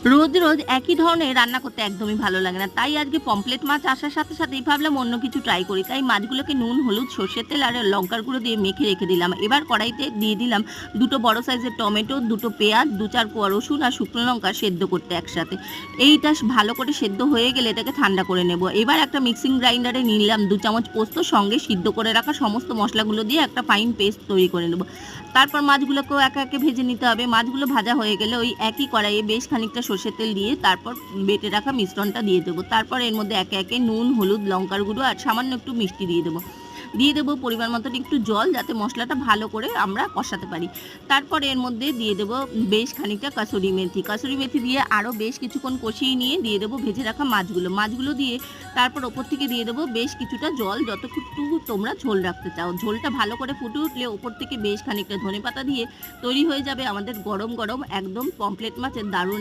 রোজ রোজ একই ধরনের রান্না করতে একদমই ভালো লাগে না, তাই আজকে পমফ্রেট মাছ আসার সাথে সাথেই ভাবলাম অন্য কিছু ট্রাই করি। তাই মাছগুলোকে নুন, হলুদ, সর্ষের তেল আর লঙ্কার গুঁড়ো দিয়ে মেখে রেখে দিলাম। এবার কড়াইতে দিয়ে দিলাম দুটো বড় সাইজের টমেটো, দুটো পেঁয়াজ, দু চার কোয়া রসুন আর শুকনো লঙ্কা সেদ্ধ করতে একসাথে। এইটা ভালো করে সেদ্ধ হয়ে গেলে এটাকে ঠান্ডা করে নেব। এবার একটা মিক্সিং গ্রাইন্ডারে নিলাম 2 চামচ পোস্ত, সঙ্গে সিদ্ধ করে রাখা সমস্ত মশলাগুলো দিয়ে একটা ফাইন পেস্ট তৈরি করে নেব। তারপর মাছগুলোকেও একে একে ভেজে নিতে হবে। মাছগুলো ভাজা হয়ে গেলে ওই একই কড়াইয়ে বেশ খানিকটা সর্ষের তেল দিয়ে তারপর বেটে রাখা মিশ্রণটা দিয়ে দেবো। তারপর এর মধ্যে একে একে নুন, হলুদ, লঙ্কার গুঁড়ো আর সামান্য একটু মিষ্টি দিয়ে দেবো পরিমাণ মতন একটু জল, যাতে মশলাটা ভালো করে আমরা কষাতে পারি। তারপর এর মধ্যে দিয়ে দেবো বেশ খানিকটা কাসুরি মেথি দিয়ে আরও বেশ কিছুক্ষণ কষিয়ে নিয়ে দিয়ে দেবো ভেজে রাখা মাছগুলো দিয়ে তারপর ওপর থেকে দিয়ে দেবো বেশ কিছুটা জল, যতটুকু তোমরা ঝোল রাখতে চাও। ঝোলটা ভালো করে ফুটে উঠলে ওপর থেকে বেশ খানিকটা ধনেপাতা দিয়ে তৈরি হয়ে যাবে আমাদের গরম গরম একদম পমফ্রেট মাছের দারুণ